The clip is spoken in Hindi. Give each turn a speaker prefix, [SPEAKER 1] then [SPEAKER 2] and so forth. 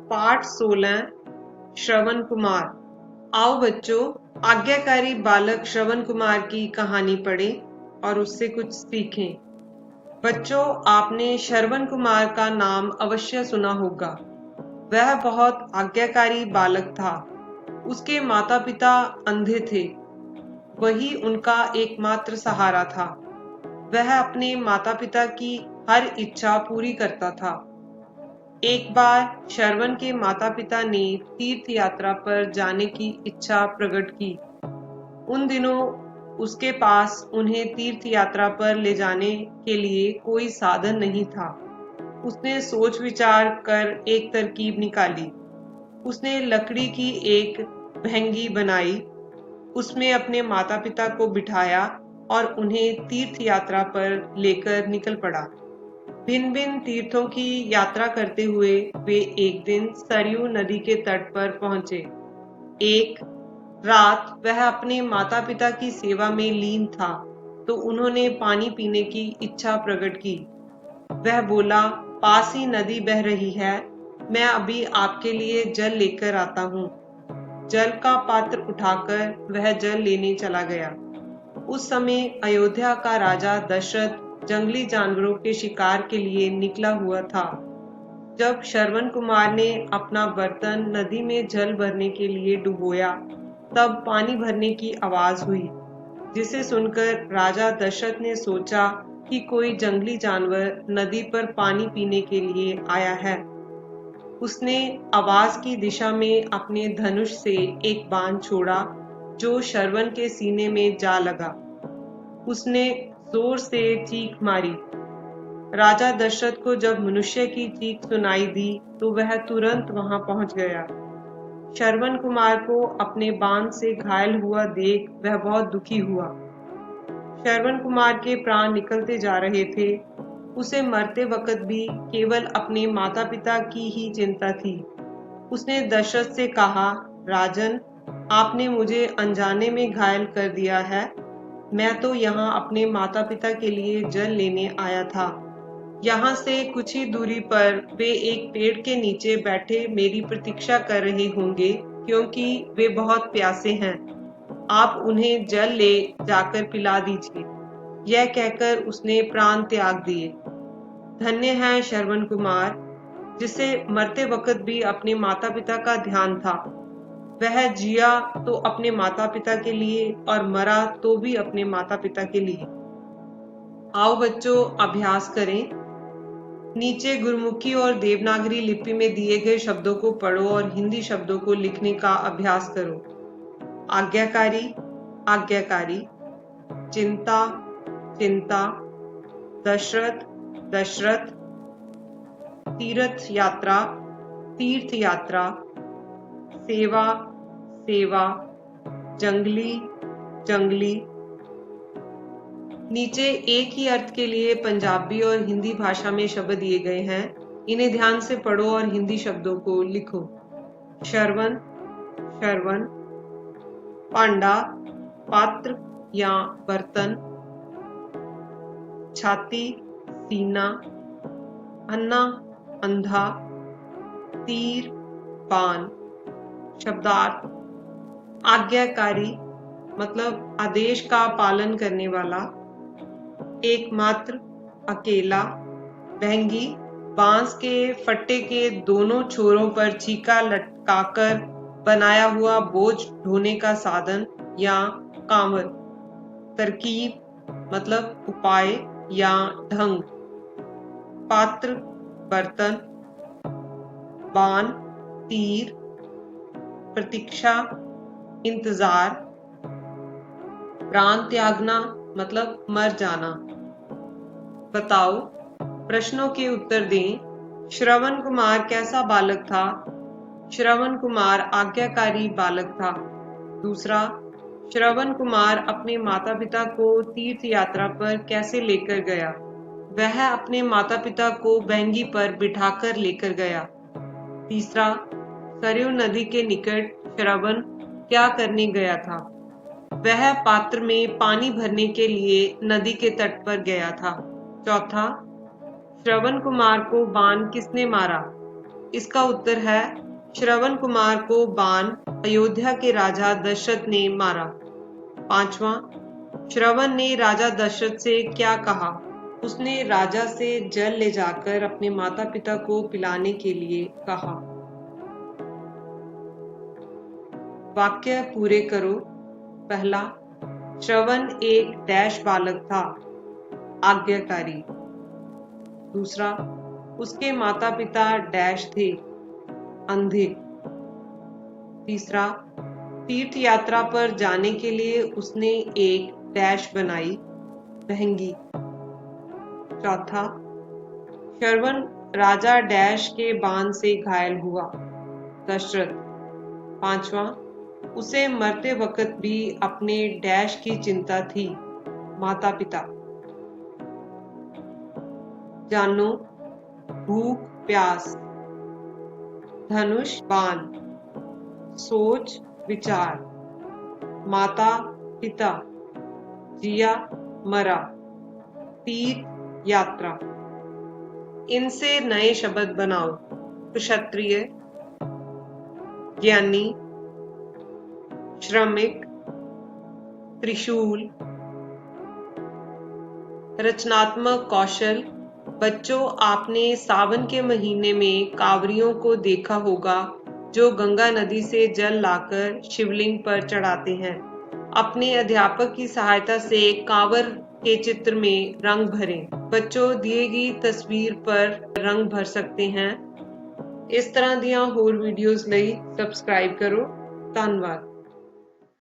[SPEAKER 1] पाठ 16 श्रवण कुमार। आओ बच्चों, आज्ञाकारी बालक श्रवण कुमार की कहानी पढ़ें और उससे कुछ सीखें। बच्चों, आपने श्रवण कुमार का नाम अवश्य सुना होगा। वह बहुत आज्ञाकारी बालक था। उसके माता पिता अंधे थे। वही उनका एकमात्र सहारा था। वह अपने माता पिता की हर इच्छा पूरी करता था। एक बार श्रवण के माता पिता ने तीर्थ यात्रा पर जाने की इच्छा प्रकट की। उन दिनों उसके पास उन्हें तीर्थ यात्रा पर ले जाने के लिए कोई साधन नहीं था। उसने सोच विचार कर एक तरकीब निकाली। उसने लकड़ी की एक भैंगी बनाई, उसमें अपने माता पिता को बिठाया और उन्हें तीर्थ यात्रा पर लेकर निकल पड़ा। भिन्न भिन्न तीर्थों की यात्रा करते हुए वे एक दिन सरयू नदी के तट पर पहुंचे। एक रात वह अपने माता पिता की सेवा में लीन था तो उन्होंने पानी पीने की इच्छा प्रकट की। वह बोला, पास ही नदी बह रही है, मैं अभी आपके लिए जल लेकर आता हूँ। जल का पात्र उठाकर वह जल लेने चला गया। उस समय अयोध्या का राजा दशरथ जंगली जानवरों के शिकार के लिए निकला हुआ था। जब श्रवण कुमार ने अपना बर्तन नदी में जल भरने के लिए डुबोया, तब पानी भरने की आवाज हुई, जिसे सुनकर राजा दशरथ ने सोचा कि कोई जंगली जानवर नदी पर पानी पीने के लिए आया है। उसने आवाज की दिशा में अपने धनुष से एक बाण छोड़ा जो श्रवण के सीने में जा लगा। उसने जोर से चीख मारी। राजा दशरथ को जब मनुष्य की चीख सुनाई दी तो वह तुरंत वहां पहुंच गया। श्रवण कुमार को अपने बाण से घायल हुआ देख वह बहुत दुखी हुआ। श्रवण कुमार के प्राण निकलते जा रहे थे। उसे मरते वक्त भी केवल अपने माता पिता की ही चिंता थी। उसने दशरथ से कहा, राजन, आपने मुझे अनजाने में घायल कर दिया है। मैं तो यहाँ अपने माता पिता के लिए जल लेने आया था। यहाँ से कुछ ही दूरी पर वे एक पेड़ के नीचे बैठे मेरी प्रतीक्षा कर रहे होंगे, क्योंकि वे बहुत प्यासे हैं। आप उन्हें जल ले जाकर पिला दीजिए। यह कहकर उसने प्राण त्याग दिए। धन्य है श्रवण कुमार, जिसे मरते वक्त भी अपने माता पिता का ध्यान था। वह जिया तो अपने माता पिता के लिए और मरा तो भी अपने माता पिता के लिए। आओ बच्चों, अभ्यास करें। नीचे गुरमुखी और देवनागरी लिपि में दिए गए शब्दों को पढ़ो और हिंदी शब्दों को लिखने का अभ्यास करो। आज्ञाकारी, आज्ञाकारी। चिंता, चिंता। दशरथ, दशरथ। तीर्थ यात्रा, तीर्थ यात्रा। सेवा, सेवा। जंगली, जंगली। नीचे एक ही अर्थ के लिए पंजाबी और हिंदी भाषा में शब्द दिए गए हैं। इन्हें ध्यान से पढ़ो और हिंदी शब्दों को लिखो। श्रवण, श्रवण। पांडा, पात्र या बर्तन। छाती, सीना। अन्ना, अंधा। तीर, बाण। शब्दार्थ: आज्ञाकारी मतलब आदेश का पालन करने वाला। एकमात्र, अकेला। भैंगी, बांस के फट्टे के दोनों छोरों पर छीका लटकाकर बनाया हुआ बोझ ढोने का साधन या कांवर। तरकीब मतलब उपाय या ढंग। पात्र, बर्तन। बाण, तीर। प्रतीक्षा, इंतजार। प्राण त्यागना मतलब मर जाना। बताओ, प्रश्नों के उत्तर दें। श्रवण कुमार कैसा बालक था? श्रवण कुमार आज्ञाकारी बालक था। दूसरा, श्रवण कुमार अपने माता पिता को तीर्थ यात्रा पर कैसे लेकर गया? वह अपने माता पिता को भैंगी पर बिठाकर लेकर गया। तीसरा, सरयू नदी के निकट श्रवण क्या करने गया था? वह पात्र में पानी भरने के लिए नदी के तट पर गया था। चौथा, श्रवण कुमार को बाण किसने मारा? इसका उत्तर है श्रवण कुमार को बाण अयोध्या के राजा दशरथ ने मारा। 5वां, श्रवण ने राजा दशरथ से क्या कहा? उसने राजा से जल ले जाकर अपने माता पिता को पिलाने के लिए कहा। वाक्य पूरे करो। पहला, श्रवण एक डैश बालक था, आज्ञाकारी। दूसरा, उसके माता पिता डैश थे, अंधे। तीसरा, तीर्थ यात्रा पर जाने के लिए उसने एक डैश बनाई, महंगी। चौथा, श्रवण राजा डैश के बाण से घायल हुआ, दशरथ। 5वां, उसे मरते वक्त भी अपने डैश की चिंता थी, माता पिता। जानो, भूख प्यास, धनुष बाण, सोच विचार, माता पिता, जिया मरा, तीर्थ यात्रा। इनसे नए शब्द बनाओ। क्षत्रिय, ज्ञानी, श्रमिक, त्रिशूल। रचनात्मक कौशल। बच्चों, आपने सावन के महीने में कांवरियों को देखा होगा जो गंगा नदी से जल लाकर शिवलिंग पर चढ़ाते हैं। अपने अध्यापक की सहायता से कांवर के चित्र में रंग भरें। बच्चों, दिए गई तस्वीर पर रंग भर सकते हैं। इस तरह दियां होर वीडियोस ਲਈ सब्सक्राइब करो। धन्यवाद।